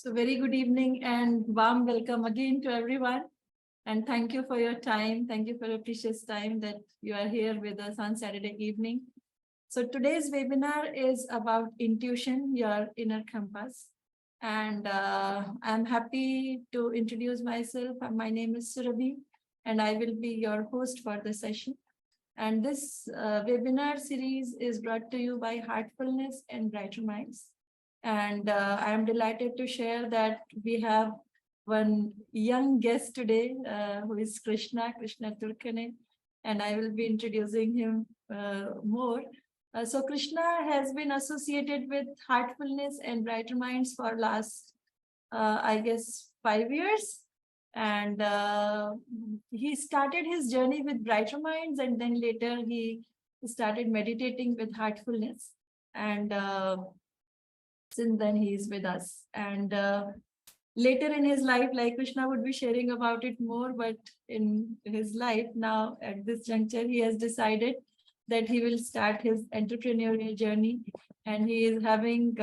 So very good evening and warm welcome again to everyone. And thank you for your time. Thank you for your precious time that you are here with us on Saturday evening. So today's webinar is about intuition, your inner compass. And I'm happy to introduce myself. My name is Surabhi, and I will be your host for the session. And this webinar series is brought to you by Heartfulness and Brighter Minds. And I am delighted to share that we have one young guest today, who is Krishna Turkane, and I will be introducing him more. So Krishna has been associated with Heartfulness and Brighter Minds for last, I guess, 5 years. And he started his journey with Brighter Minds, and then later he started meditating with Heartfulness. And since then he is with us. And later in his life, like Krishna would be sharing about it more, but in his life now at this juncture, he has decided that he will start his entrepreneurial journey, and he is having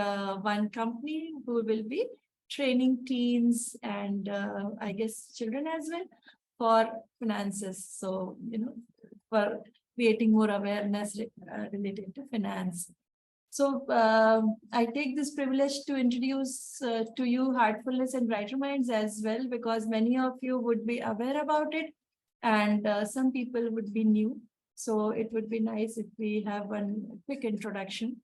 one company who will be training teens and I guess children as well for finances. So, for creating more awareness related to finance. So I take this privilege to introduce to you Heartfulness and Brighter Minds as well, because many of you would be aware about it and some people would be new. So it would be nice if we have one quick introduction.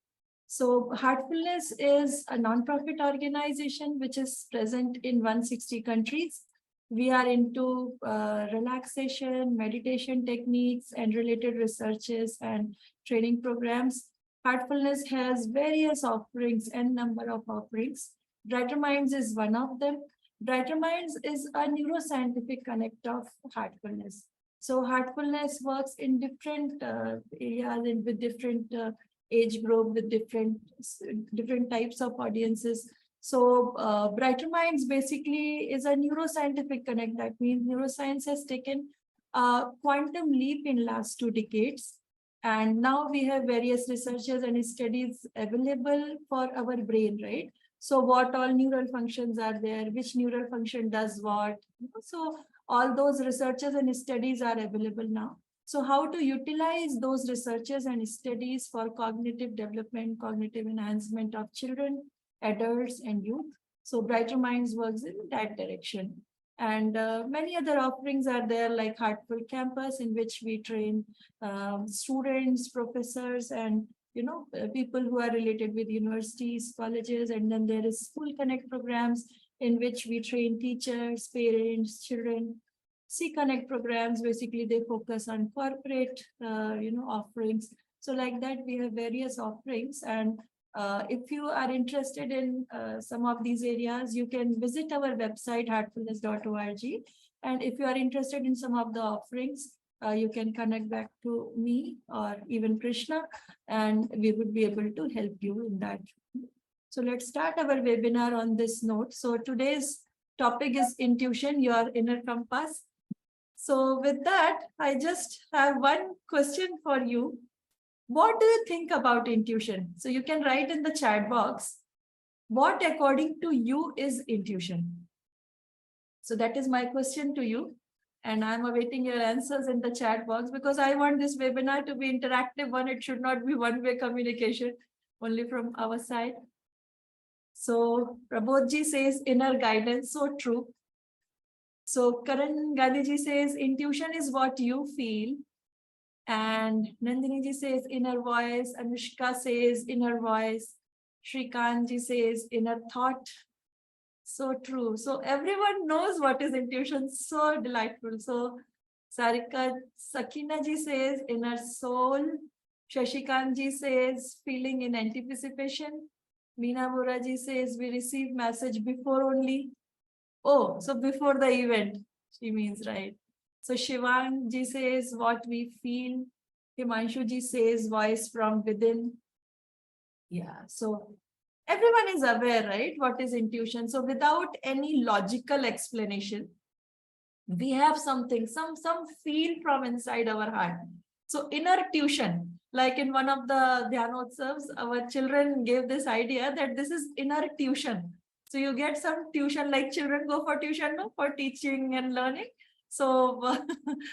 So Heartfulness is a non-profit organization which is present in 160 countries. We are into relaxation, meditation techniques, and related researches and training programs. Heartfulness has various offerings and number of offerings. Brighter Minds is one of them. Brighter Minds is a neuroscientific connect of Heartfulness. So Heartfulness works in different areas and with different age group, with different types of audiences. So Brighter Minds basically is a neuroscientific connect. That means neuroscience has taken a quantum leap in last 2 decades. And now we have various researches and studies available for our brain, right? So what all neural functions are there, which neural function does what. So all those researches and studies are available now. So how to utilize those researches and studies for cognitive development, cognitive enhancement of children, adults, and youth. So Brighter Minds works in that direction. And many other offerings are there, like Heartful Campus, in which we train students, professors, and people who are related with universities, colleges. And then there is School Connect programs, in which we train teachers, parents, children. C Connect programs, basically they focus on corporate, offerings. So like that, we have various offerings. And if you are interested in some of these areas, you can visit our website, heartfulness.org. And if you are interested in some of the offerings, you can connect back to me or even Krishna, and we would be able to help you in that. So let's start our webinar on this note. So today's topic is intuition, your inner compass. So with that, I just have one question for you. What do you think about intuition? So you can write in the chat box, what according to you is intuition? So that is my question to you. And I'm awaiting your answers in the chat box, because I want this webinar to be interactive one. It should not be one-way communication only from our side. So Prabodhji says inner guidance, so true. So Karan Gandhiji says intuition is what you feel. And Nandini ji says inner voice. Anushka says inner voice. Shrikant ji says inner thought. So true. So everyone knows what is intuition. So delightful. So Sarika Sakina ji says inner soul. Shashikant ji says feeling in anticipation. Meena Bora ji says we receive message before only. Oh, so before the event, she means, right? So Shivang ji says what we feel. Himanshu ji says voice from within. Yeah, so everyone is aware, right? What is intuition? So without any logical explanation, we have something, some feel from inside our heart. So inner tuition, like in one of the Dhyanotsavs, our children gave this idea that this is inner tuition. So you get some tuition, like children go for tuition, no, for teaching and learning. So,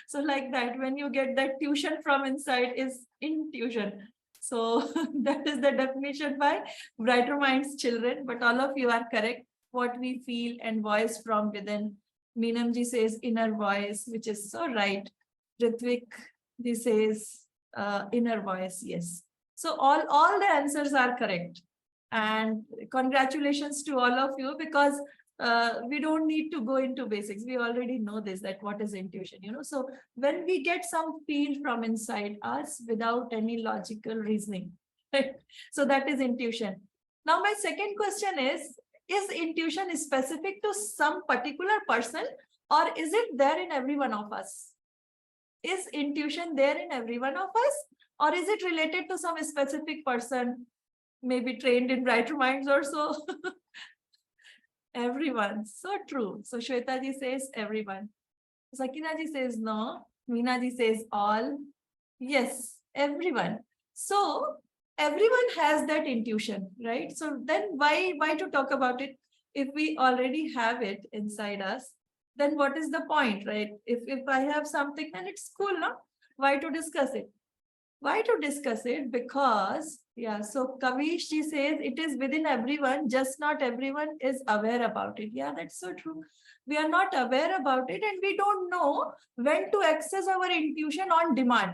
so like that, when you get that tuition from inside is intuition. So that is the definition by Brighter Minds children, but all of you are correct. What we feel and voice from within. Meenamji says inner voice, which is so right. Ritvik, this says inner voice, yes. So all the answers are correct. And congratulations to all of you, because we don't need to go into basics. We already know this, that what is intuition, So when we get some feel from inside us without any logical reasoning, right? So that is intuition. Now, my second question is intuition specific to some particular person, or is it there in every one of us? Is intuition there in every one of us, or is it related to some specific person, maybe trained in Brighter Minds or so? Everyone, so true. So Shweta ji says everyone. Sakina ji says no. Meena ji says all. Yes, everyone. So everyone has that intuition, right? So then why to talk about it if we already have it inside us? Then what is the point, right? If I have something, then it's cool, no? Why to discuss it? Why to discuss it? Because, yeah, so Kavish, she says it is within everyone, just not everyone is aware about it. Yeah, that's so true. We are not aware about it, and we don't know when to access our intuition on demand.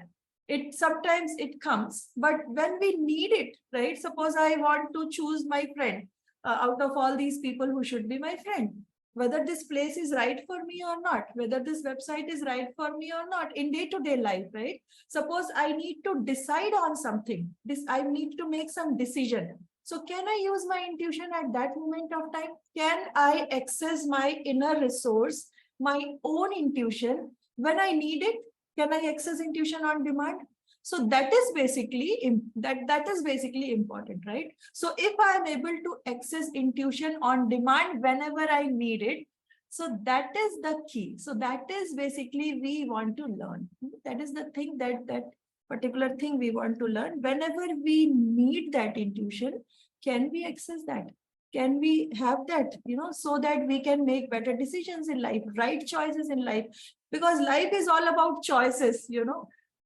It sometimes it comes, but when we need it, right? Suppose I want to choose my friend out of all these people who should be my friend, whether this place is right for me or not, whether this website is right for me or not in day-to-day life, right? Suppose I need to decide on something, I need to make some decision. So can I use my intuition at that moment of time? Can I access my inner resource, my own intuition when I need it? Can I access intuition on demand? So that is basically that is basically important, right? So if I am able to access intuition on demand whenever I need it, so that is the key. So that is basically we want to learn. That is the thing, that particular thing we want to learn. Whenever we need that intuition, can we access that? Can we have that, so that we can make better decisions in life, right choices in life? Because life is all about choices,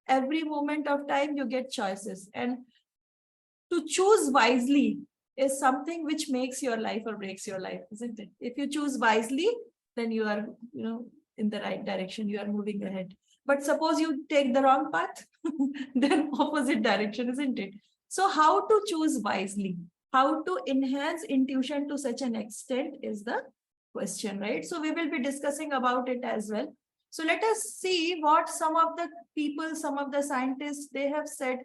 every moment of time you get choices, and to choose wisely is something which makes your life or breaks your life, isn't it? If you choose wisely, then you are, in the right direction, you are moving ahead. But suppose you take the wrong path, then opposite direction, isn't it? So how to choose wisely, how to enhance intuition to such an extent is the question, right? So we will be discussing about it as well. So let us see what some of the people, some of the scientists, they have said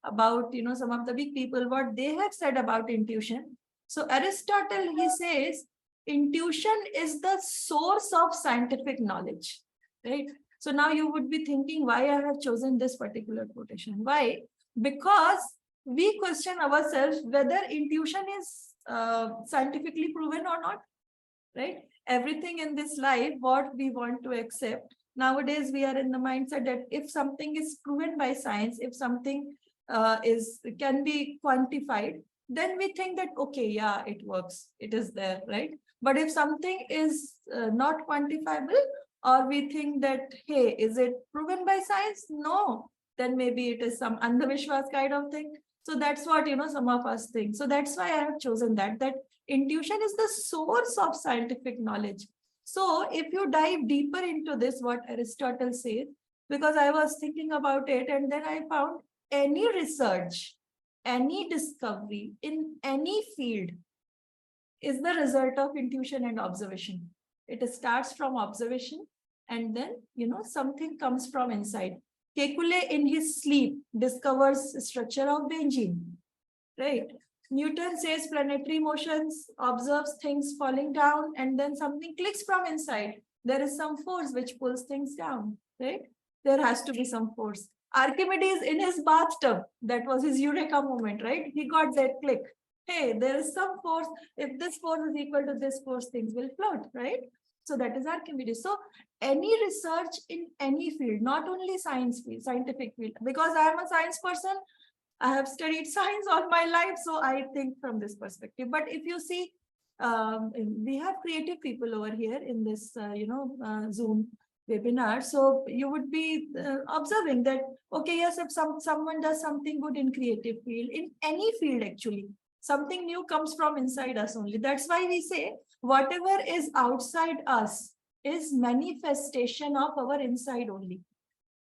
about, some of the big people, what they have said about intuition. So Aristotle, he says, intuition is the source of scientific knowledge, right? So now you would be thinking why I have chosen this particular quotation. Why? Because we question ourselves whether intuition is scientifically proven or not, right? Everything in this life, what we want to accept. Nowadays, we are in the mindset that if something is proven by science, if something can be quantified, then we think that, okay, yeah, it works, it is there, right? But if something is not quantifiable, or we think that, hey, is it proven by science? No, then maybe it is some andhavishwas kind of thing. So that's what, some of us think. So that's why I have chosen that intuition is the source of scientific knowledge. So if you dive deeper into this, what Aristotle says, because I was thinking about it, and then I found any research, any discovery in any field is the result of intuition and observation. It starts from observation, and then, something comes from inside. Kekule in his sleep discovers structure of the engine, right? Newton says planetary motions, observes things falling down, and then something clicks from inside. There is some force which pulls things down, right? There has to be some force. Archimedes in his bathtub, that was his eureka moment, right? He got that click. Hey, there is some force. If this force is equal to this force, things will float, right? So that is Archimedes. So any research in any field, not only science field, scientific field, because I am a science person, I have studied science all my life, so I think from this perspective. But if you see we have creative people over here in this, Zoom webinar. So you would be observing that, okay, yes, if someone does something good in creative field, in any field actually, something new comes from inside us only. That's why we say whatever is outside us is manifestation of our inside only.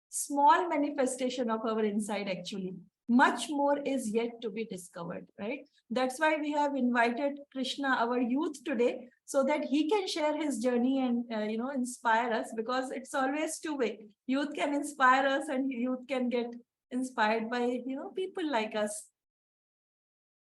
Small manifestation of our inside actually. Much more is yet to be discovered, right? That's why we have invited Krishna, our youth today, so that he can share his journey and inspire us, because it's always two-way. Youth can inspire us and youth can get inspired by people like us.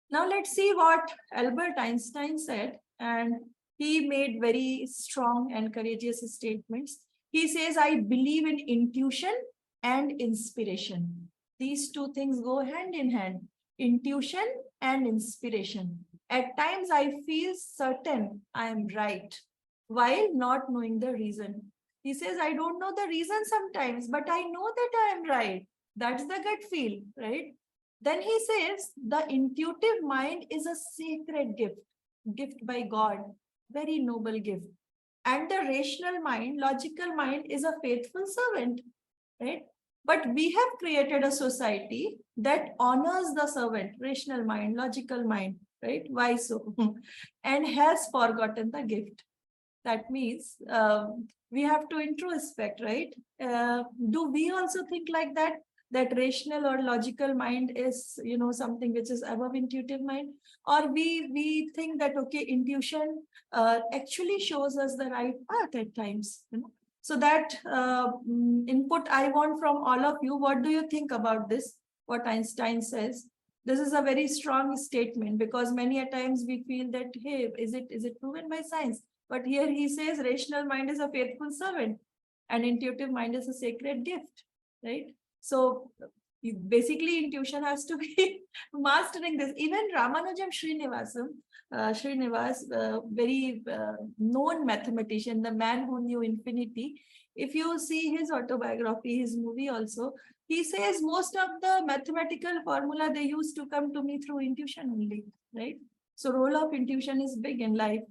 Now let's see what Albert Einstein said, and he made very strong and courageous statements. He says, I believe in intuition and inspiration. These two things go hand in hand, intuition and inspiration. At times, I feel certain I am right while not knowing the reason. He says, I don't know the reason sometimes, but I know that I am right. That's the gut feel, right? Then he says, the intuitive mind is a sacred gift by God, very noble gift. And the rational mind, logical mind is a faithful servant, right? But we have created a society that honors the servant, rational mind, logical mind, right? Why so? And has forgotten the gift. That means we have to introspect, right? Do we also think like that? That rational or logical mind is, something which is above intuitive mind, or we think that okay, intuition actually shows us the right path at times. So that input I want from all of you. What do you think about this? What Einstein says. This is a very strong statement, because many a times we feel that, hey, is it proven by science? But here he says rational mind is a faithful servant and intuitive mind is a sacred gift, right? So basically intuition has to be mastering this. Even Ramanujam Srinivas, very known mathematician, the man who knew infinity. If you see his autobiography, his movie also, he says most of the mathematical formula they used to come to me through intuition only, right? So role of intuition is big in life.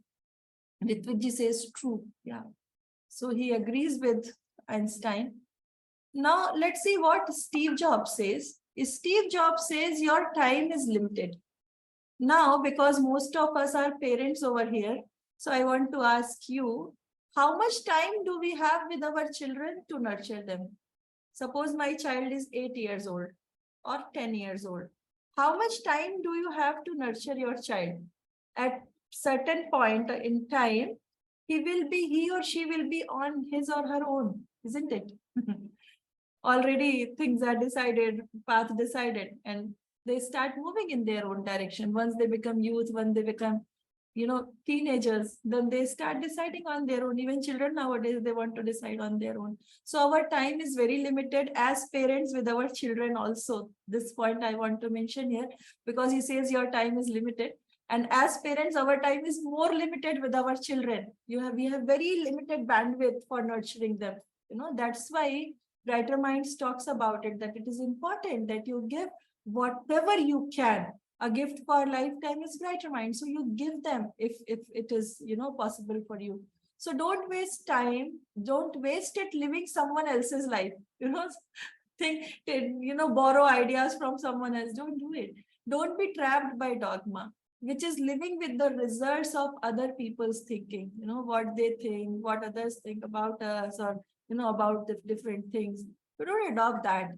Ritwikji says true, yeah. So he agrees with Einstein. Now let's see what Steve Jobs says. Steve Jobs says your time is limited. Now, because most of us are parents over here, so I want to ask you, how much time do we have with our children to nurture them? Suppose my child is 8 years old or 10 years old. How much time do you have to nurture your child? At certain point in time, he or she will be on his or her own, isn't it? Already things are decided, path decided, and they start moving in their own direction. Once they become youth, when they become, teenagers, then they start deciding on their own. Even children nowadays, they want to decide on their own. So our time is very limited as parents with our children also. This point I want to mention here, because he says your time is limited. And as parents, our time is more limited with our children. We have very limited bandwidth for nurturing them. That's why Brighter Minds talks about it, that it is important that you give whatever you can. A gift for lifetime is Brighter Minds. So you give them if it is, possible for you. So don't waste time. Don't waste it living someone else's life. Borrow ideas from someone else. Don't do it. Don't be trapped by dogma, which is living with the results of other people's thinking, what they think, what others think about us, or, about the different things. You don't adopt that.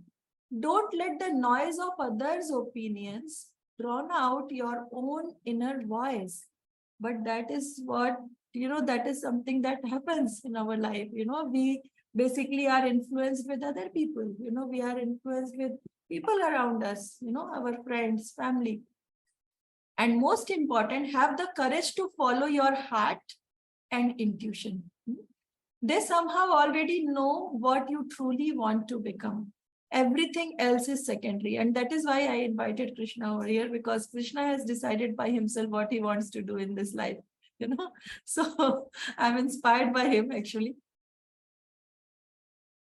Don't let the noise of others' opinions drown out your own inner voice. But that is what, that is something that happens in our life. We basically are influenced with other people. We are influenced with people around us, our friends, family. And most important, have the courage to follow your heart and intuition. They somehow already know what you truly want to become. Everything else is secondary. And that is why I invited Krishna over here, because Krishna has decided by himself what he wants to do in this life. So I'm inspired by him actually.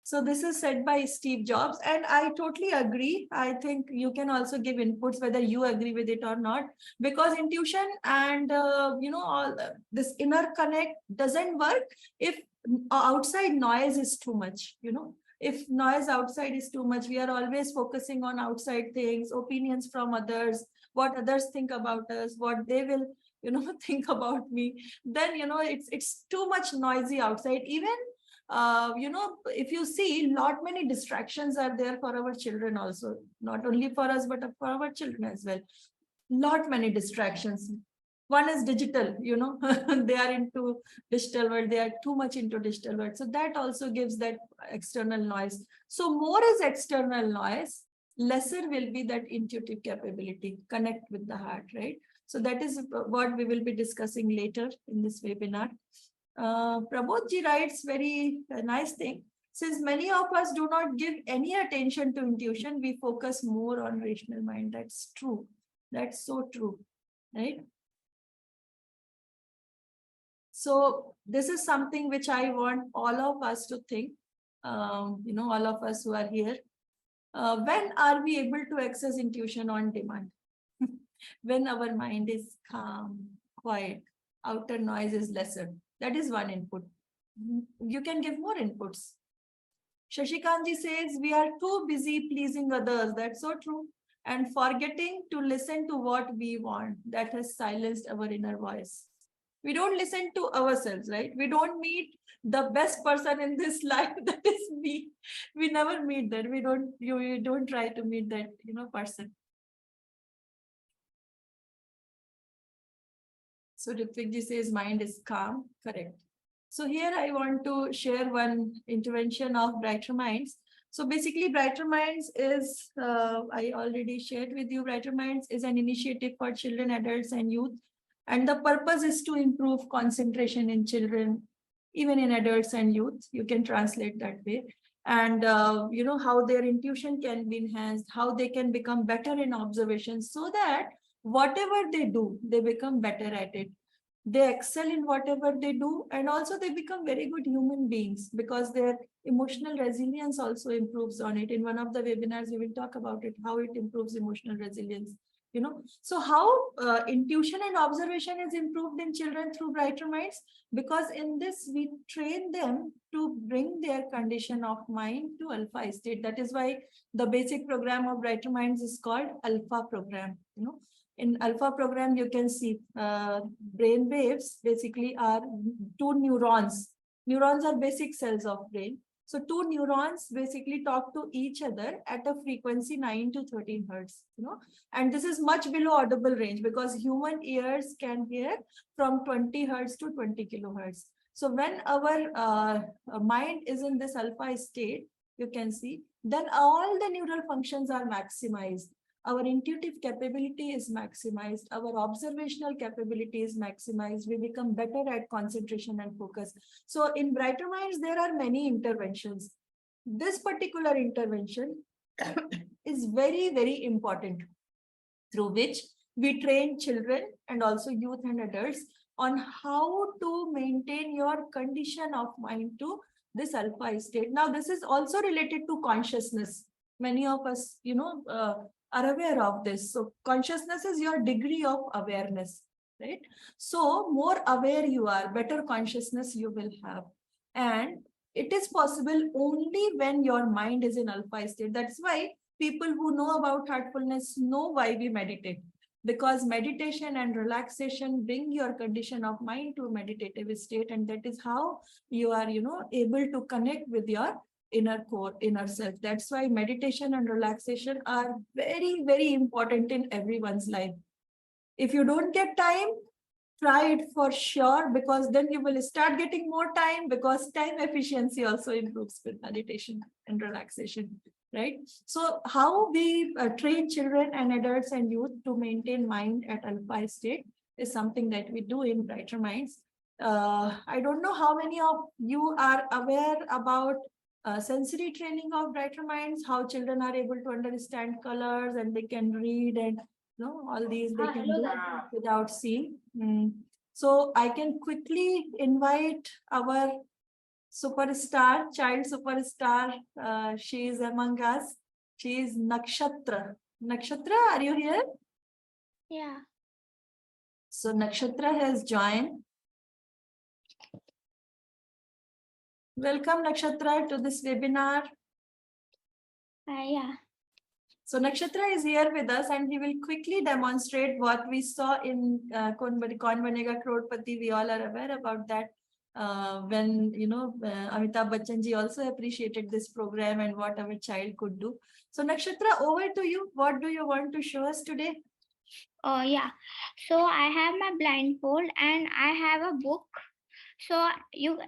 So this is said by Steve Jobs, and I totally agree. I think you can also give inputs whether you agree with it or not, because intuition and all this inner connect doesn't work if outside noise is too much. If noise outside is too much, we are always focusing on outside things, opinions from others, what others think about us, what they will think about me. Then it's too much noisy outside. Even if you see, lot many distractions are there for our children also, not only for us but for our children as well. Lot many distractions. One is digital, they are into digital world, they are too much into digital world, so that also gives that external noise. So more is external noise, lesser will be that intuitive capability, connect with the heart, right? So that is what we will be discussing later in this webinar. Prabodh ji writes very nice thing. Since many of us do not give any attention to intuition, we focus more on rational mind. That's true. That's so true, right? So this is something which I want all of us to think, all of us who are here. When are we able to access intuition on demand? When our mind is calm, quiet, outer noise is lesser. That is one input. You can give more inputs. Shashikanji says we are too busy pleasing others. That's so true. And forgetting to listen to what we want. That has silenced our inner voice. We don't listen to ourselves, right? We don't meet the best person in this life. That is me. We never meet that. We don't try to meet that, person. So Ritwikji says mind is calm. Correct. So here I want to share one intervention of Brighter Minds. So basically Brighter Minds is, I already shared with you, Brighter Minds is an initiative for children, adults and youth. And the purpose is to improve concentration in children, even in adults and youth. You can translate that way. And how their intuition can be enhanced, how they can become better in observation, so that whatever they do, they become better at it. They excel in whatever they do, and also they become very good human beings because their emotional resilience also improves on it. In one of the webinars, we will talk about it, how it improves emotional resilience. So how intuition and observation is improved in children through Brighter Minds, because in this we train them to bring their condition of mind to alpha state. That is why the basic program of Brighter Minds is called alpha program. In alpha program, you can see brain waves basically are two neurons. Neurons are basic cells of brain. So two neurons basically talk to each other at a frequency 9 to 13 hertz, and this is much below audible range because human ears can hear from 20 hertz to 20 kilohertz. So when our mind is in this alpha state, you can see, then all the neural functions are maximized. Our intuitive capability is maximized, our observational capability is maximized, we become better at concentration and focus. So in Brighter Minds, there are many interventions. This particular intervention is very, very important, through which we train children and also youth and adults on how to maintain your condition of mind to this alpha state. Now, this is also related to consciousness. Many of us, are aware of this. So consciousness is your degree of awareness, right? So more aware you are, better consciousness you will have. And it is possible only when your mind is in alpha state. That's why people who know about heartfulness know why we meditate, because meditation and relaxation bring your condition of mind to a meditative state, and that is how you are, able to connect with your inner core, inner self. That's why meditation and relaxation are very, very important in everyone's life. If you don't get time, try it for sure, because then you will start getting more time, because time efficiency also improves with meditation and relaxation, right? So how we train children and adults and youth to maintain mind at alpha state is something that we do in Brighter Minds. I don't know how many of you are aware about sensory training of Brighter Minds, how children are able to understand colors and they can read, and all these they can do without seeing. So I can quickly invite our superstar, child superstar. She is among us. She is Nakshatra. Nakshatra, are you here? Yeah. So Nakshatra has joined. Welcome Nakshatra to this webinar. Yeah. So Nakshatra is here with us and he will quickly demonstrate what we saw in Kaun Banega Crorepati. We all are aware about that. When, Amitabh Bachchan ji also appreciated this program and what our child could do. So Nakshatra, over to you. What do you want to show us today? Yeah. So I have my blindfold and I have a book. So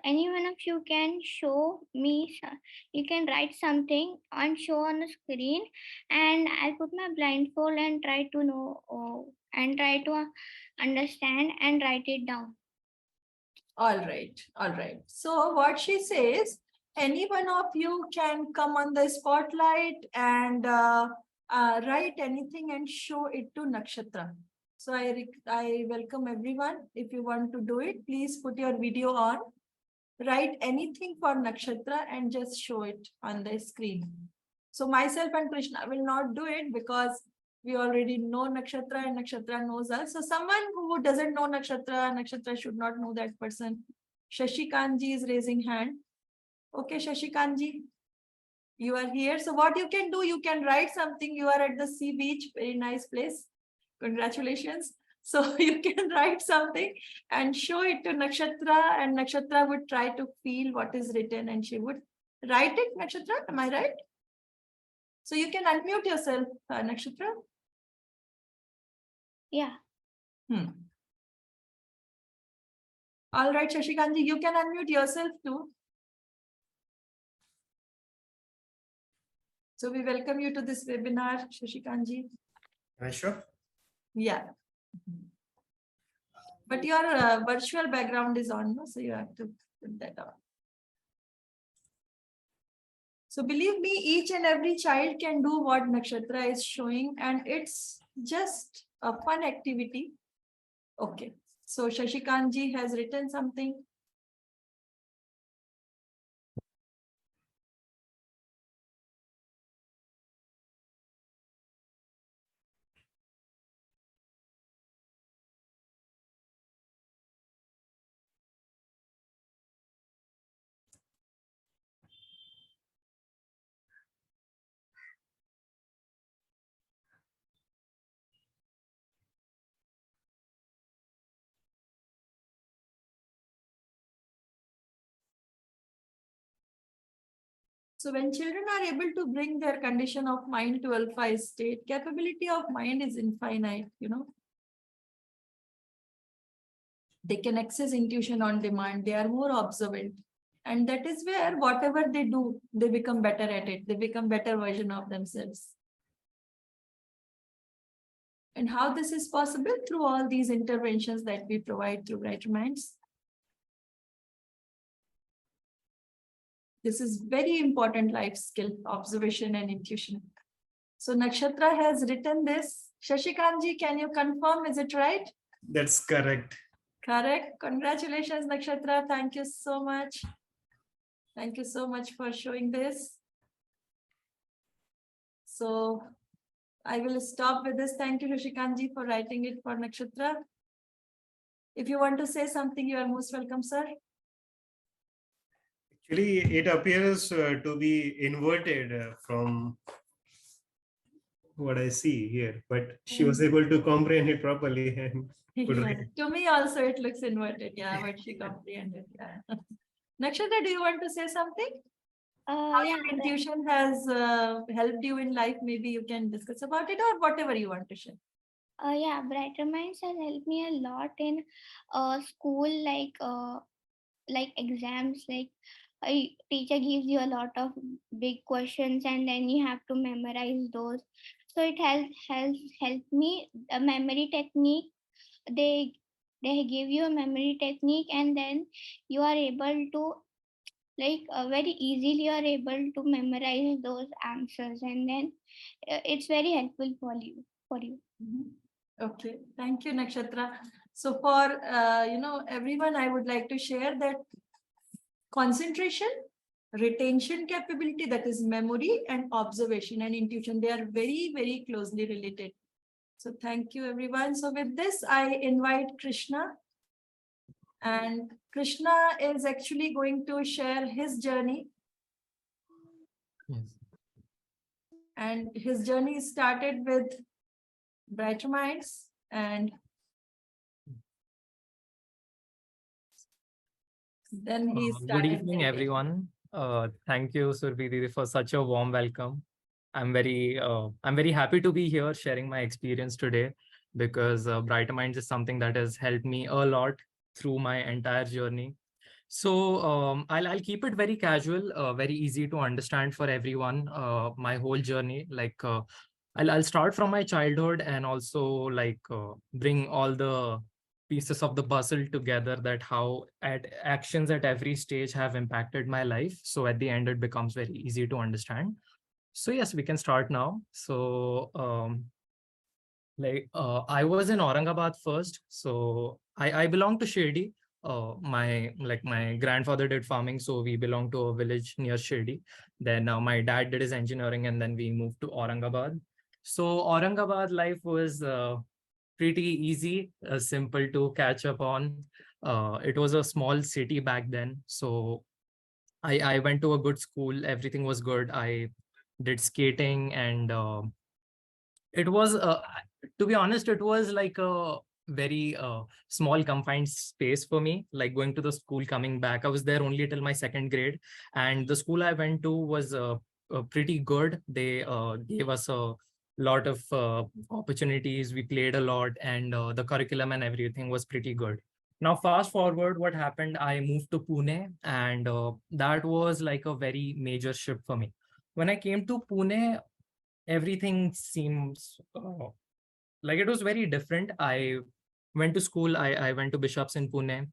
any one of you can show me. You can write something and show on the screen, and I'll put my blindfold and try to know and try to understand and write it down. All right. All right. So what she says, any one of you can come on the spotlight and write anything and show it to Nakshatra. So I welcome everyone. If you want to do it, please put your video on. Write anything for Nakshatra and just show it on the screen. So myself and Krishna will not do it because we already know Nakshatra and Nakshatra knows us. So someone who doesn't know Nakshatra, Nakshatra should not know that person. Shashikanji is raising hand. Okay, Shashikanji, you are here. So what you can do, you can write something. You are at the sea beach, very nice place. Congratulations. So you can write something and show it to Nakshatra, and Nakshatra would try to feel what is written and she would write it. Nakshatra, am I right? So you can unmute yourself, Nakshatra. Yeah. All right, Shashikanji, you can unmute yourself too. So we welcome you to this webinar, Shashikanji. Sure. Yeah. But your virtual background is on, no? So you have to put that on. So believe me, each and every child can do what Nakshatra is showing, and it's just a fun activity. Okay. So Shashikanji has written something. So when children are able to bring their condition of mind to alpha state, capability of mind is infinite, They can access intuition on demand. They are more observant. And that is where whatever they do, they become better at it. They become better version of themselves. And how this is possible? Through all these interventions that we provide through Brighter Minds. This is very important life skill, observation and intuition. So Nakshatra has written this. Shashikanji, can you confirm? Is it right? That's correct. Correct. Congratulations, Nakshatra. Thank you so much. Thank you so much for showing this. So I will stop with this. Thank you, Shashikanji, for writing it for Nakshatra. If you want to say something, you are most welcome, sir. Actually, it appears to be inverted from what I see here, but she was able to comprehend it properly. And To me also it looks inverted, yeah, but she comprehended. Yeah. Nakshatra, do you want to say something? How Yeah. your intuition has helped you in life? Maybe you can discuss about it or whatever you want to share. Yeah, Brighter Minds has helped me a lot in school, like exams. Like a teacher gives you a lot of big questions, and then you have to memorize those. So it has helped me. A memory technique. They give you a memory technique, and then you are able to very easily you are able to memorize those answers, and then it's very helpful for you. Okay, thank you, Nakshatra. So for everyone, I would like to share that concentration, retention capability, that is memory, and observation and intuition. They are very, very closely related. So thank you, everyone. So with this, I invite Krishna. And Krishna is actually going to share his journey. Yes. And his journey started with Brighter Minds, and then he Good started evening, meditation. everyone. Thank you, Surbhi Didi, for such a warm welcome. I'm very happy to be here sharing my experience today, because Brighter Minds is something that has helped me a lot through my entire journey. So I'll keep it very casual, very easy to understand for everyone. My whole journey, I'll start from my childhood and also bring all the pieces of the puzzle together, that how actions at every stage have impacted my life. So at the end, it becomes very easy to understand. So yes, we can start now. So I was in Aurangabad first. So I belong to Shirdi. My grandfather did farming, so we belong to a village near Shirdi. Then my dad did his engineering, and then we moved to Aurangabad. So Aurangabad life was pretty easy, simple to catch up on. It was a small city back then, so I went to a good school. Everything was good. I did skating, and it was to be honest, it was like a very small confined space for me, like going to the school, coming back. I was there only till my second grade, and the school I went to was pretty good. They gave us a lot of opportunities. We played a lot, and the curriculum and everything was pretty good. Now fast forward, what happened, I moved to Pune, and that was like a very major shift for me. When I came to Pune, everything seems like it was very different. I went to school. I went to Bishops in Pune.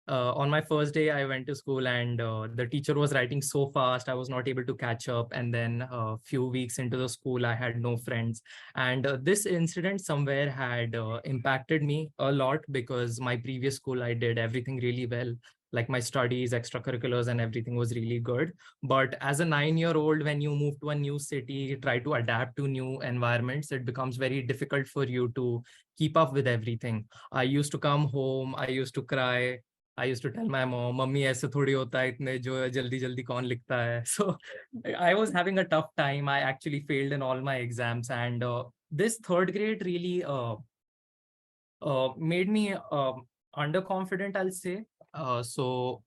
On my first day, I went to school, and the teacher was writing so fast, I was not able to catch up. And then a few weeks into the school, I had no friends. And this incident somewhere had impacted me a lot, because my previous school, I did everything really well. Like my studies, extracurriculars, and everything was really good. But as a 9-year-old, when you move to a new city, try to adapt to new environments, it becomes very difficult for you to keep up with everything. I used to come home, I used to cry. I used to tell my mom, "Mummy, ऐसे थोड़ी होता है, इतने जो जल्दी जल्दी कौन लिखता है?" So I was having a tough time. I actually failed in all my exams, and this third grade really made me underconfident, I'll say. So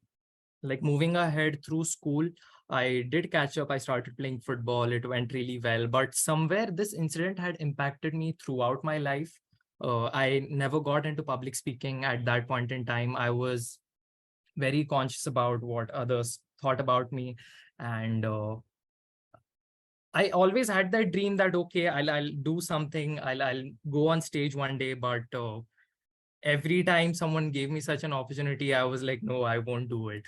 like moving ahead through school, I did catch up. I started playing football. It went really well, but somewhere this incident had impacted me throughout my life. I never got into public speaking at that point in time. I was very conscious about what others thought about me, and I always had that dream that okay, I'll do something. I'll go on stage one day, but every time someone gave me such an opportunity, I was like, no, I won't do it.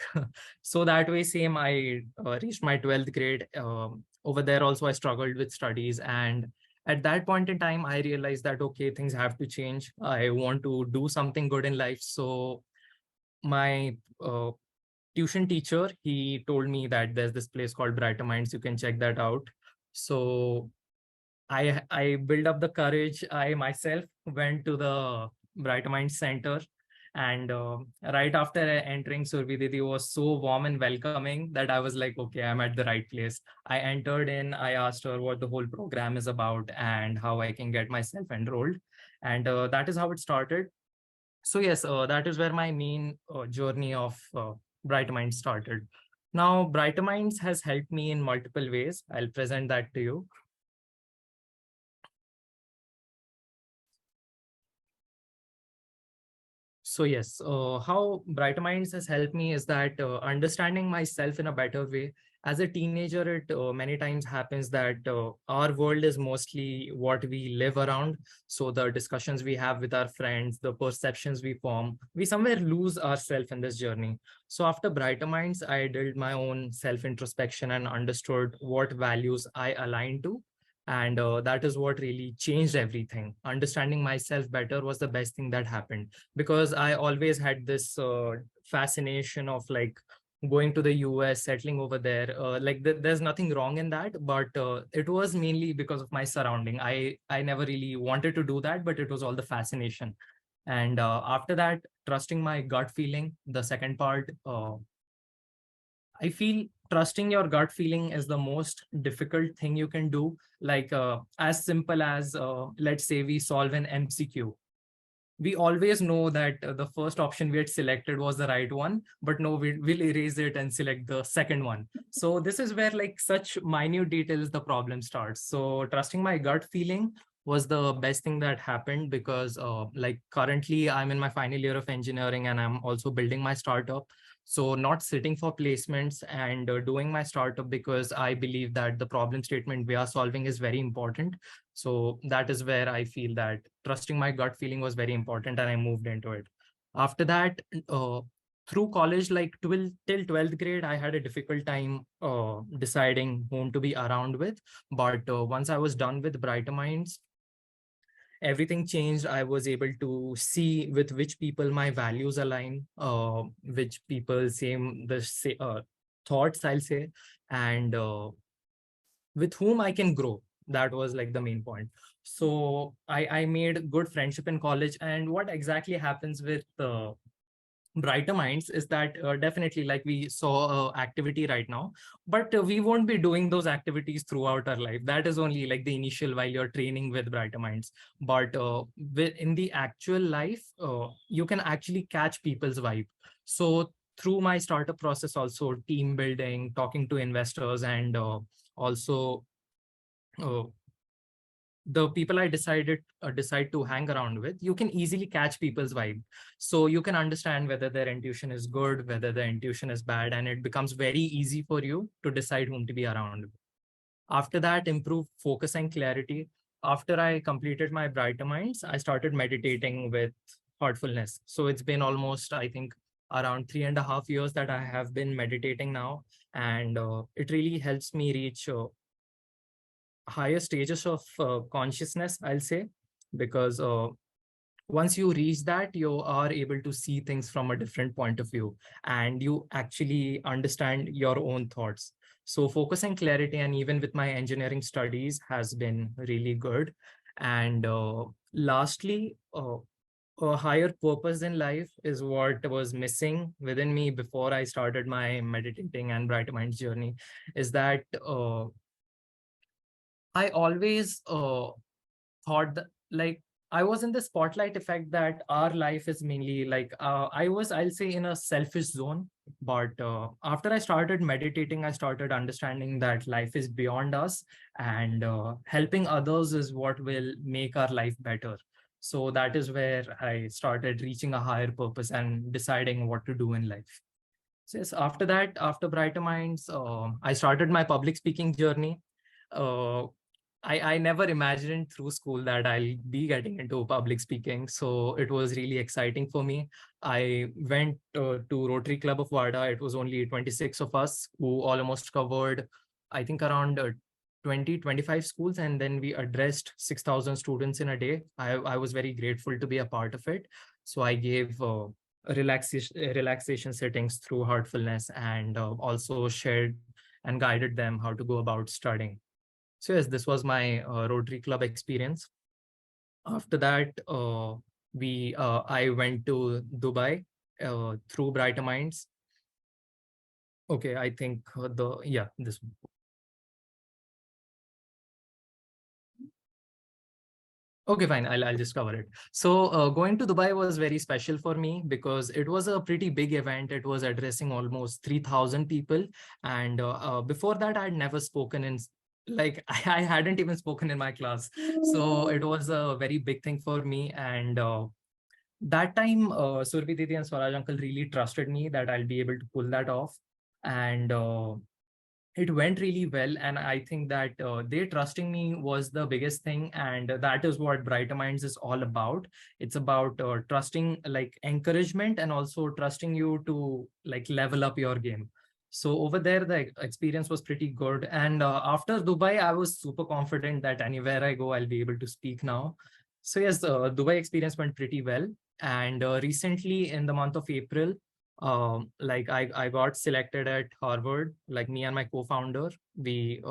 So that way, same, I reached my 12th grade. Over there also, I struggled with studies. And at that point in time, I realized that, okay, things have to change. I want to do something good in life. So my tuition teacher, he told me that there's this place called Brighter Minds. You can check that out. So I built up the courage. I myself went to the Brighter Minds Center, and right after entering, Surbhi Didi was so warm and welcoming that I was like, okay, I'm at the right place. I entered in. I asked her what the whole program is about and how I can get myself enrolled, and that is how it started. So yes, that is where my main journey of Brighter Minds started. Now, Brighter Minds has helped me in multiple ways. I'll present that to you. So yes, how Brighter Minds has helped me is that understanding myself in a better way. As a teenager, it many times happens that our world is mostly what we live around. So the discussions we have with our friends, the perceptions we form, we somewhere lose ourselves in this journey. So after Brighter Minds, I did my own self-introspection and understood what values I align to. And that is what really changed everything. Understanding myself better was the best thing that happened, because I always had this fascination of like going to the US, settling over there. Like there's nothing wrong in that, but it was mainly because of my surrounding. I never really wanted to do that, but it was all the fascination. And after that, trusting my gut feeling, the second part, I feel trusting your gut feeling is the most difficult thing you can do. Like as simple as let's say we solve an MCQ. We always know that the first option we had selected was the right one, but no, we'll erase it and select the second one. So this is where like such minute details the problem starts. So trusting my gut feeling was the best thing that happened, because like currently I'm in my final year of engineering and I'm also building my startup. So not sitting for placements and doing my startup, because I believe that the problem statement we are solving is very important. So that is where I feel that trusting my gut feeling was very important, and I moved into it. After that, through college, like till 12th grade, I had a difficult time deciding whom to be around with. But once I was done with Brighter Minds, everything changed. I was able to see with which people my values align, which people same thoughts, I'll say, and with whom I can grow. That was like the main point. So I made good friendship in college. And what exactly happens with Brighter Minds is that definitely, like we saw activity right now, but we won't be doing those activities throughout our life. That is only like the initial while you're training with Brighter Minds. But in the actual life, you can actually catch people's vibe. So through my startup process, also team building, talking to investors, and also uh, the people I decide to hang around with, you can easily catch people's vibe. So you can understand whether their intuition is good, whether their intuition is bad, and it becomes very easy for you to decide whom to be around with. After that, improve focus and clarity. After I completed my Brighter Minds, I started meditating with thoughtfulness. So it's been almost, I think, around 3.5 years that I have been meditating now. And it really helps me reach higher stages of consciousness, I'll say, because once you reach that, you are able to see things from a different point of view, and you actually understand your own thoughts. So focus and clarity, and even with my engineering studies, has been really good. And lastly, a higher purpose in life is what was missing within me before I started my meditating and Brighter Minds journey, is that I always thought that, like, I was in the spotlight effect that our life is mainly like I'll say, in a selfish zone. But after I started meditating, I started understanding that life is beyond us, and helping others is what will make our life better. So that is where I started reaching a higher purpose and deciding what to do in life. So yes, after that, after Brighter Minds, I started my public speaking journey. Uh, I never imagined through school that I'll be getting into public speaking. So it was really exciting for me. I went to Rotary Club of Wada. It was only 26 of us who almost covered, I think, around 25 schools. And then we addressed 6,000 students in a day. I was very grateful to be a part of it. So I gave relaxation settings through heartfulness, and also shared and guided them how to go about studying. So yes, this was my Rotary Club experience. After that, I went to Dubai through Brighter Minds. Okay, I think this one. Okay, fine. I'll just cover it. So going to Dubai was very special for me because it was a pretty big event. It was addressing almost 3,000 people. And before that, I'd never spoken in, like, I hadn't even spoken in my class. So it was a very big thing for me. And that time, Surbi Didi and Swaraj Uncle really trusted me that I'll be able to pull that off. And it went really well, and I think that they trusting me was the biggest thing, and that is what Brighter Minds is all about. It's about trusting, like, encouragement, and also trusting you to, like, level up your game. So over there the experience was pretty good, and after Dubai I was super confident that anywhere I go I'll be able to speak now. So yes, Dubai experience went pretty well. And recently, in the month of April, Like I got selected at Harvard, like me and my co-founder, we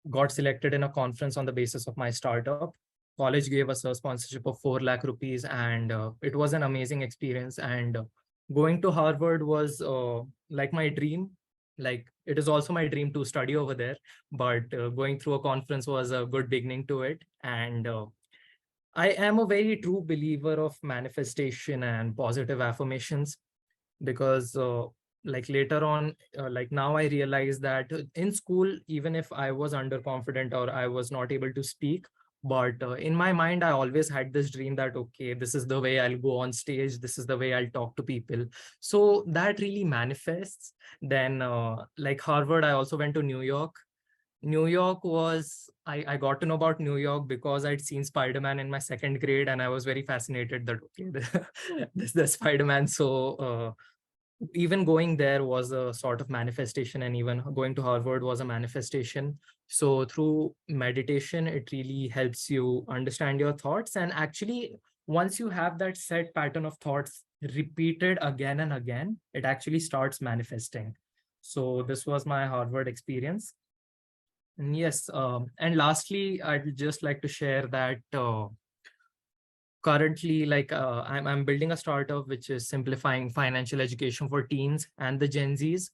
got selected in a conference on the basis of my startup. College gave us a sponsorship of 4 lakh rupees, and it was an amazing experience. And going to Harvard was like my dream. Like it is also my dream to study over there, but going through a conference was a good beginning to it. And I am a very true believer of manifestation and positive affirmations, because like later on, like now I realize that in school, even if I was underconfident or I was not able to speak, but in my mind I always had this dream that okay, this is the way I'll go on stage, this is the way I'll talk to people. So that really manifests. Then like Harvard, I also went to New York. New York was, I got to know about New York because I'd seen Spider-Man in my second grade, and I was very fascinated that okay, this the Spider-Man. So even going there was a sort of manifestation, and even going to Harvard was a manifestation. So through meditation, it really helps you understand your thoughts. And actually, once you have that set pattern of thoughts repeated again and again, it actually starts manifesting. So this was my Harvard experience. And yes, and lastly, I'd just like to share that currently, like I'm building a startup which is simplifying financial education for teens and the Gen Zs,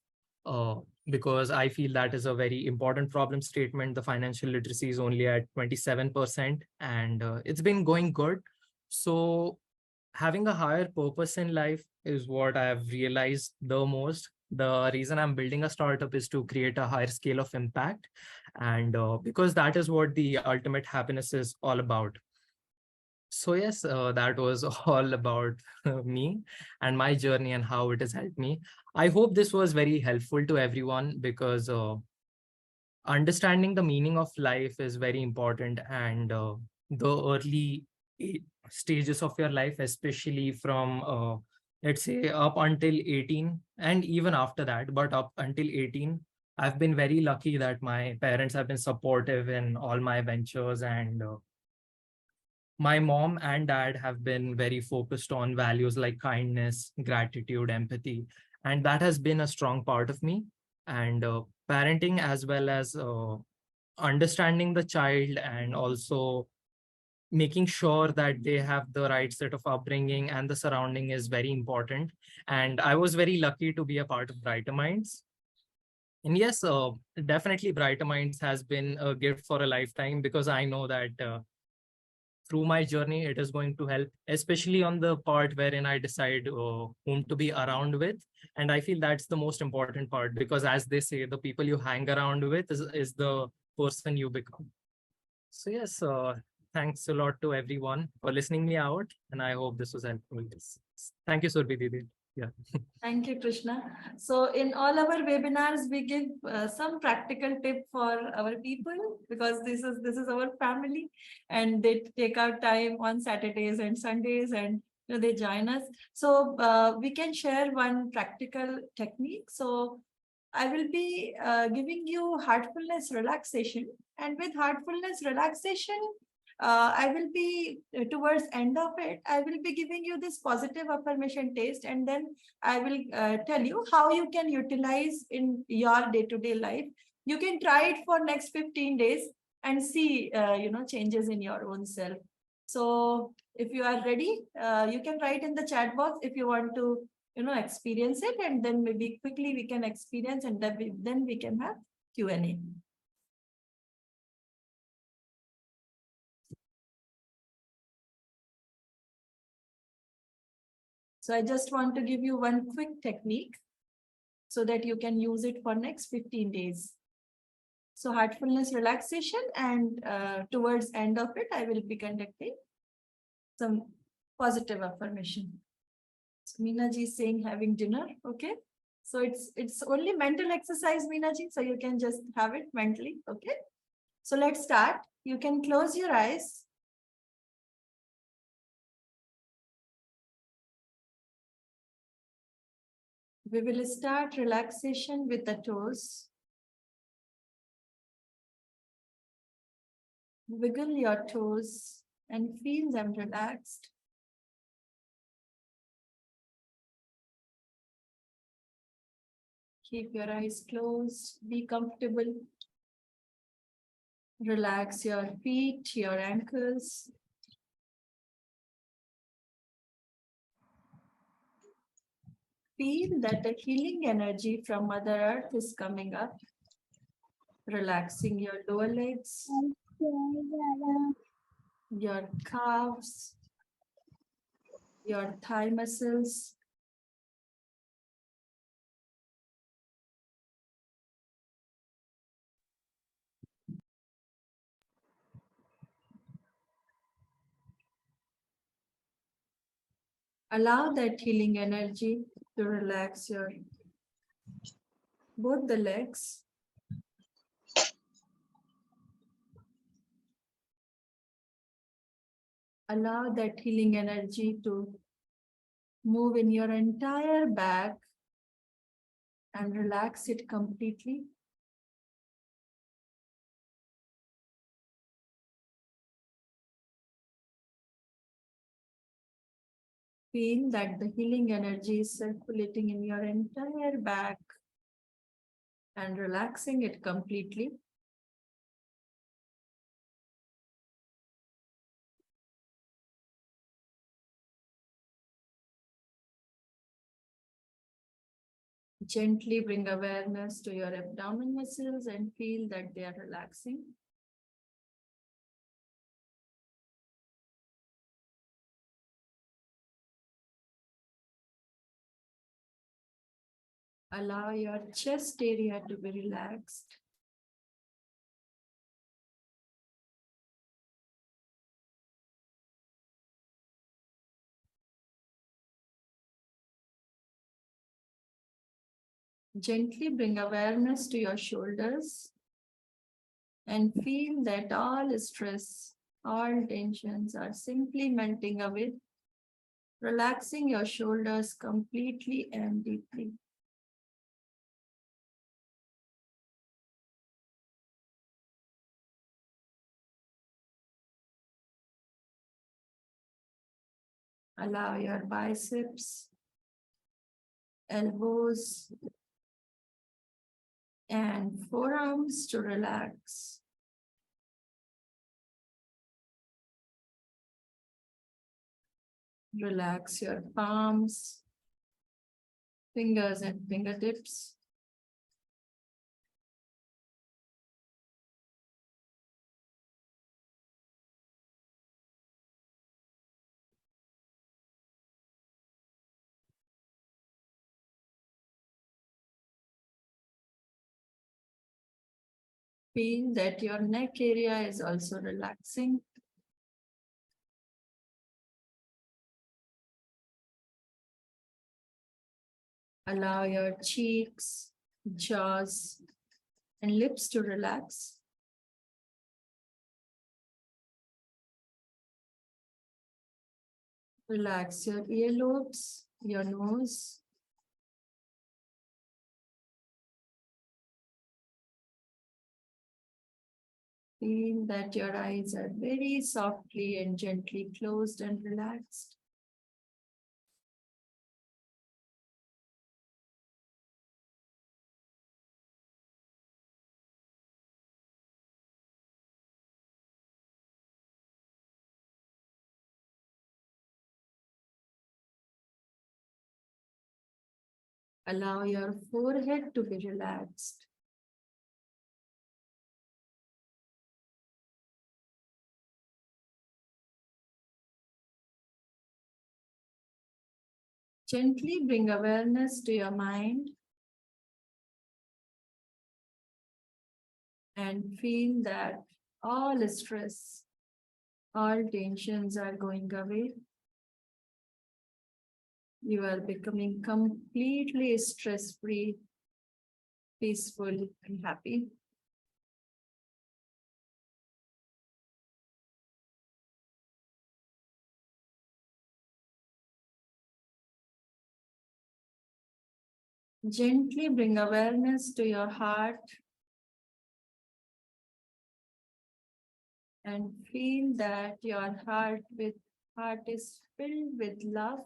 uh, because I feel that is a very important problem statement. The financial literacy is only at 27%, and it's been going good. So having a higher purpose in life is what I have realized the most. The reason I'm building a startup is to create a higher scale of impact, and because that is what the ultimate happiness is all about. So yes, that was all about me and my journey and how it has helped me. I hope this was very helpful to everyone, because understanding the meaning of life is very important, and the early stages of your life, especially from let's say up until 18, and even after that, but up until 18, I've been very lucky that my parents have been supportive in all my ventures, and my mom and dad have been very focused on values like kindness, gratitude, empathy, and that has been a strong part of me. And parenting, as well as understanding the child, and also making sure that they have the right set of upbringing and the surrounding, is very important. And I was very lucky to be a part of Brighter Minds. And yes, definitely Brighter Minds has been a gift for a lifetime, because I know that through my journey, it is going to help, especially on the part wherein I decide whom to be around with. And I feel that's the most important part, because as they say, the people you hang around with is the person you become. So yes, thanks a lot to everyone for listening me out. And I hope this was helpful. Yes. Thank you, Surbi Didi. Yeah. Thank you, Krishna. So in all our webinars, we give some practical tip for our people, because this is our family, and they take out time on Saturdays and Sundays, and they join us. So we can share one practical technique. So I will be giving you heartfulness relaxation, and with heartfulness relaxation, I will be towards end of it, I will be giving you this positive affirmation taste, and then I will tell you how you can utilize in your day-to-day life. You can try it for next 15 days and see, changes in your own self. So if you are ready, you can write in the chat box if you want to, experience it, and then maybe quickly we can experience, and then we can have Q&A. So I just want to give you one quick technique so that you can use it for next 15 days. So heartfulness relaxation, and towards end of it, I will be conducting some positive affirmation. So Meena ji is saying having dinner. Okay. So it's only mental exercise, Meena ji. So you can just have it mentally. Okay. So let's start. You can close your eyes. We will start relaxation with the toes. Wiggle your toes and feel them relaxed. Keep your eyes closed, be comfortable. Relax your feet, your ankles. Feel that the healing energy from Mother Earth is coming up, relaxing your lower legs, your calves, your thigh muscles. Allow that healing energy to relax your both the legs. Allow that healing energy to move in your entire back and relax it completely. Feel that the healing energy is circulating in your entire back and relaxing it completely. Gently bring awareness to your abdomen muscles and feel that they are relaxing. Allow your chest area to be relaxed. Gently bring awareness to your shoulders and feel that all stress, all tensions are simply melting away, relaxing your shoulders completely and deeply. Allow your biceps, elbows, and forearms to relax. Relax your palms, fingers, and fingertips. Feel that your neck area is also relaxing. Allow your cheeks, jaws, and lips to relax. Relax your earlobes, your nose. Feel that your eyes are very softly and gently closed and relaxed. Allow your forehead to be relaxed. Gently bring awareness to your mind and feel that all stress, all tensions are going away. You are becoming completely stress-free, peaceful, and happy. Gently bring awareness to your heart and feel that your heart is filled with love,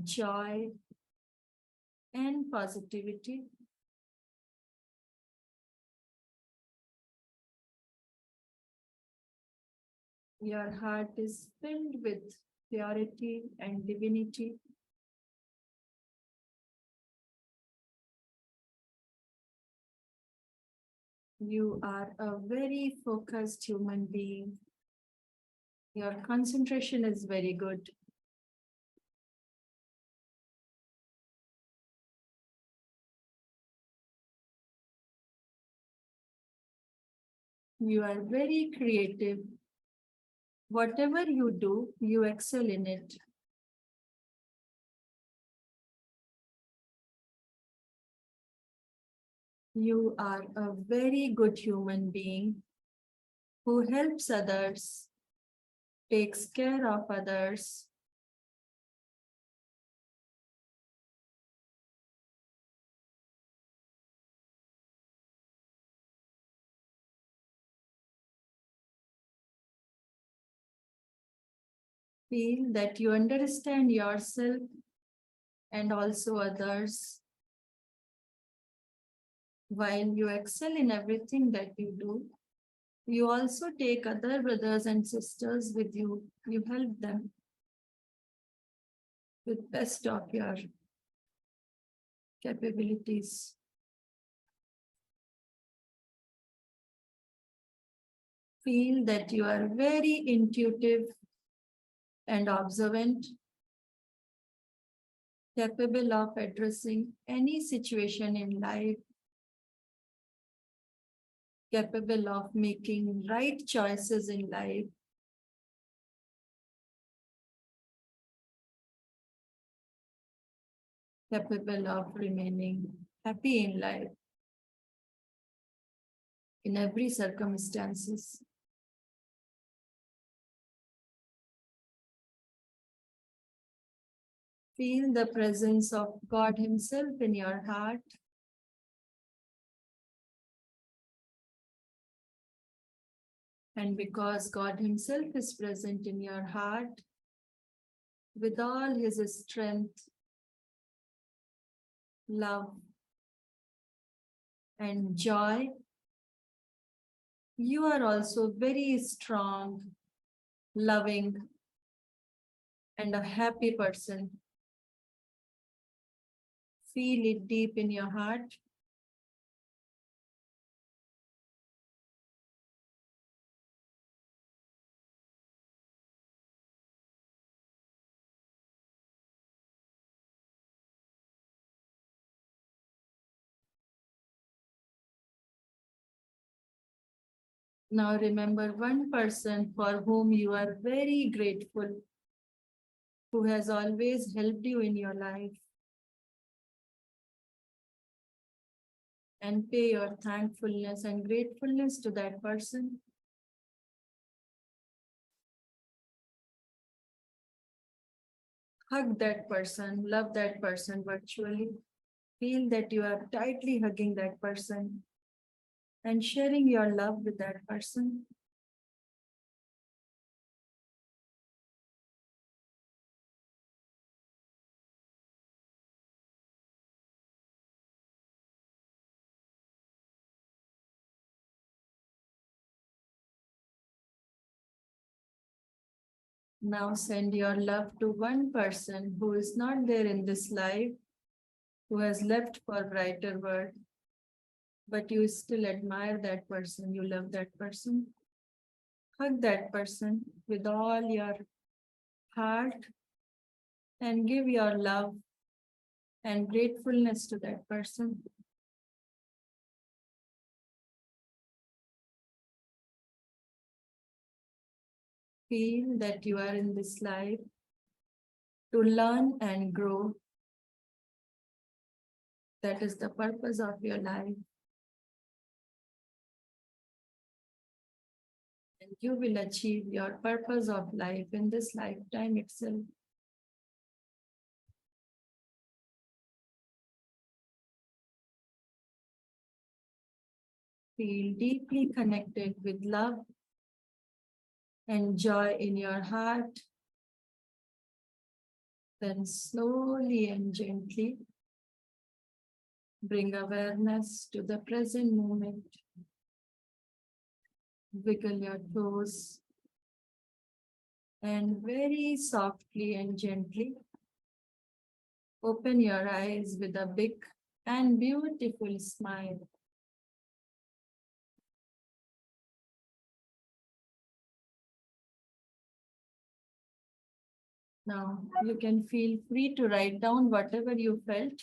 joy, and positivity. Your heart is filled with purity and divinity. You are a very focused human being. Your concentration is very good. You are very creative. Whatever you do, you excel in it. You are a very good human being who helps others, takes care of others. Feel that you understand yourself and also others. While you excel in everything that you do, you also take other brothers and sisters with you. You help them with best of your capabilities. Feel that you are very intuitive and observant, capable of addressing any situation in life, capable of making right choices in life, capable of remaining happy in life in every circumstances. Feel the presence of God Himself in your heart. And because God Himself is present in your heart, with all His strength, love, and joy, you are also very strong, loving, and a happy person. Feel it deep in your heart. Now remember one person for whom you are very grateful, who has always helped you in your life. And pay your thankfulness and gratefulness to that person. Hug that person, love that person virtually. Feel that you are tightly hugging that person and sharing your love with that person. Now send your love to one person who is not there in this life, who has left for a brighter world, but you still admire that person, you love that person. Hug that person with all your heart and give your love and gratefulness to that person. Feel that you are in this life to learn and grow. That is the purpose of your life. And you will achieve your purpose of life in this lifetime itself. Feel deeply connected with love and joy in your heart. Then slowly and gently Bring awareness to the present moment. Wiggle your toes. And very softly and gently, open your eyes with a big and beautiful smile. Now you can feel free to write down whatever you felt.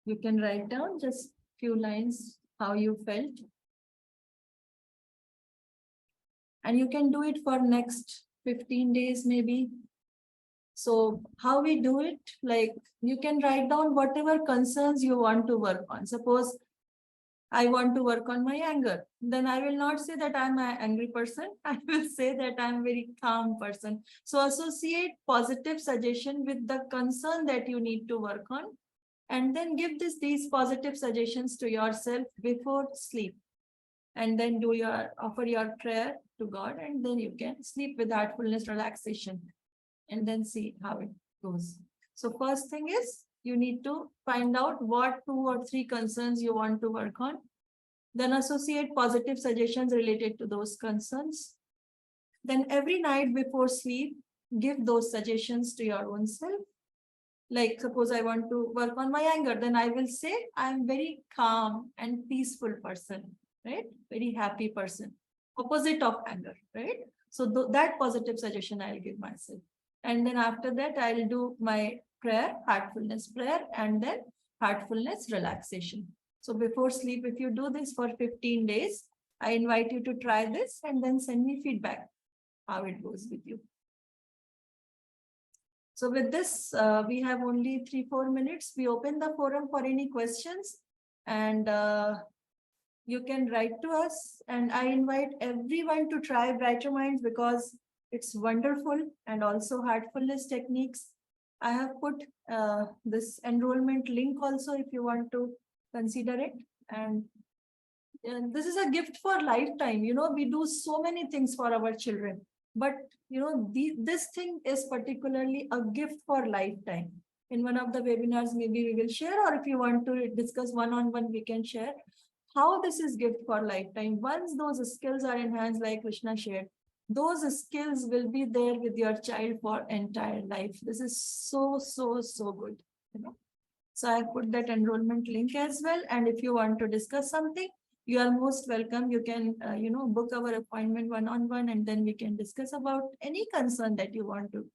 You can write down just few lines how you felt. And you can do it for next 15 days maybe. So how we do it, like you can write down whatever concerns you want to work on. Suppose I want to work on my anger. Then I will not say that I'm an angry person. I will say that I'm a very calm person. So associate positive suggestion with the concern that you need to work on. And then give these positive suggestions to yourself before sleep. And then offer your prayer to God, and then you can sleep with heartfulness, relaxation, and then see how it goes. So first thing is you need to find out what 2 or 3 concerns you want to work on. Then associate positive suggestions related to those concerns. Then every night before sleep, give those suggestions to your own self. Like suppose I want to work on my anger, then I will say I'm very calm and peaceful person, right? Very happy person, opposite of anger, right? So that positive suggestion I'll give myself. And then after that, I'll do my prayer, heartfulness prayer, and then heartfulness relaxation. So before sleep, if you do this for 15 days, I invite you to try this and then send me feedback, how it goes with you. So with this, we have only 3-4 minutes. We open the forum for any questions, and you can write to us. And I invite everyone to try Brighter Minds because it's wonderful, and also heartfulness techniques. I have put this enrollment link also if you want to consider it. And this is a gift for lifetime. You know, we do so many things for our children, but you know, this thing is particularly a gift for lifetime. In one of the webinars, maybe we will share, or if you want to discuss one-on-one, we can share how this is gift for lifetime. Once those skills are enhanced, like Krishna shared, those skills will be there with your child for entire life. This is so good, you know. So I put that enrollment link as well. And if you want to discuss something, you are most welcome. You can, book our appointment one-on-one, and then we can discuss about any concern that you want to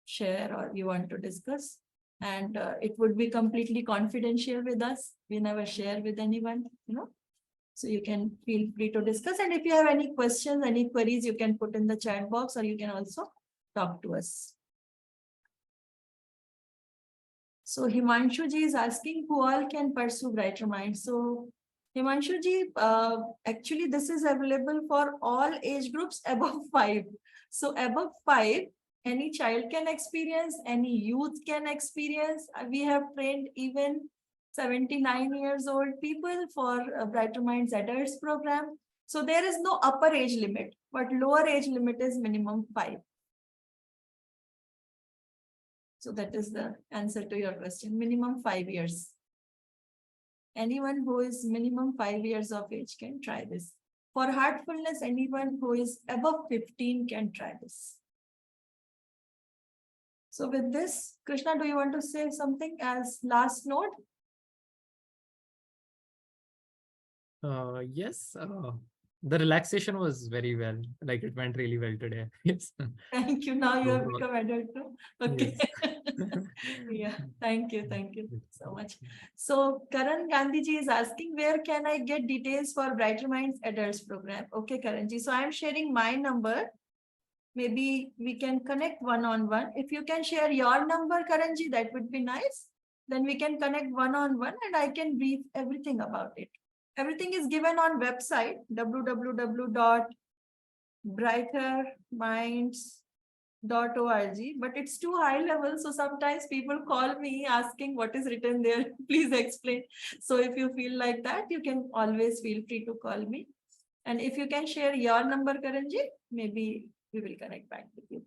share or you want to discuss. And it would be completely confidential with us. We never share with anyone, you know. So you can feel free to discuss. And if you have any questions, any queries, you can put in the chat box, or you can also talk to us. So Himanshu ji is asking who all can pursue Brighter Minds. So Himanshu ji, actually this is available for all age groups above 5. So above 5, any child can experience, any youth can experience. We have trained even 79 years old people for Brighter Minds Adults program. So there is no upper age limit, but lower age limit is minimum 5. So that is the answer to your question, minimum 5 years. Anyone who is minimum 5 years of age can try this. For heartfulness, anyone who is above 15 can try this. So with this, Krishna, do you want to say something as last note? Yes, the relaxation was very well. Like it went really well today. Yes. Thank you. Now you have So, become adult too. Okay. yes. Yeah. Thank you so much. So Karan Gandhi ji is asking, where can I get details for Brighter Minds Adults program? Okay, Karan ji. So I am sharing my number. Maybe we can connect one-on-one. If you can share your number, Karan ji, that would be nice. Then we can connect one-on-one, and I can brief everything about it. Everything is given on website www.brighterminds.org, but it's too high level. So sometimes people call me asking what is written there. Please explain. So if you feel like that, you can always feel free to call me. And if you can share your number, Karanji, maybe we will connect back with you.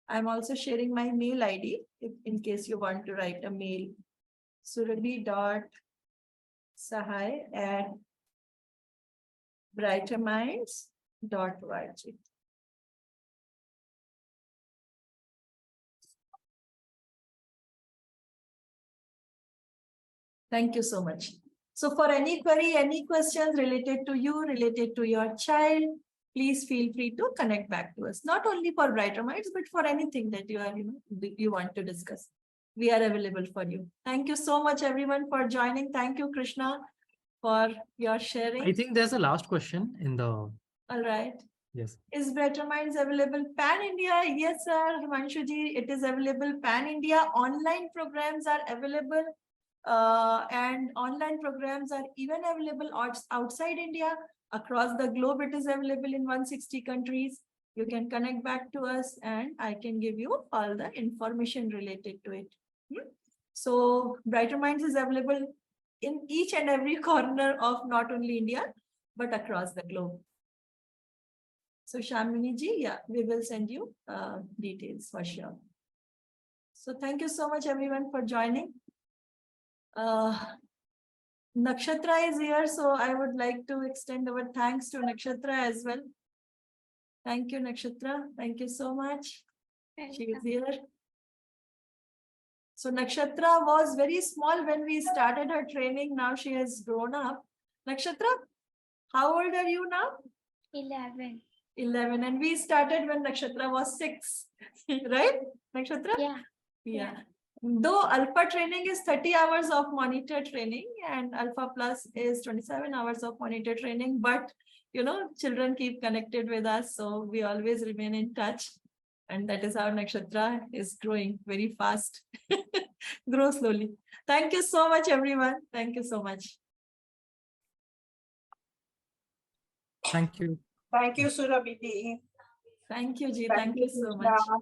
I'm also sharing my mail ID in case you want to write a mail. surabhi.sahai@brighterminds.org. Thank you so much. So for any query, any questions related to you, related to your child, please feel free to connect back to us. Not only for Brighter Minds, but for anything that you are, you want to discuss. We are available for you. Thank you so much, everyone, for joining. Thank you, Krishna, for your sharing. I think there's a last question in the. All right. Yes. Is Brighter Minds available pan-India? Yes, sir. Himanshuji, it is available pan-India. Online programs are available. And online programs are even available outside India. Across the globe, it is available in 160 countries. You can connect back to us and I can give you all the information related to it. So Brighter Minds is available in each and every corner of not only India, but across the globe. So Shamini ji, yeah, we will send you details for sure. So thank you so much everyone for joining. Nakshatra is here, so I would like to extend our thanks to Nakshatra as well. Thank you, Nakshatra. Thank you so much. She is here. So Nakshatra was very small when we started her training. Now she has grown up. Nakshatra, how old are you now? 11. 11. And we started when Nakshatra was 6, right, Nakshatra? Yeah. Yeah. Though Alpha training is 30 hours of monitor training and Alpha Plus is 27 hours of monitor training, but children keep connected with us, so we always remain in touch. And that is how Nakshatra is growing very fast. Grow slowly. Thank you so much, everyone. Thank you so much. Thank you. Thank you, Surabhi. Thank you, Ji. Thank you so much. Krishna.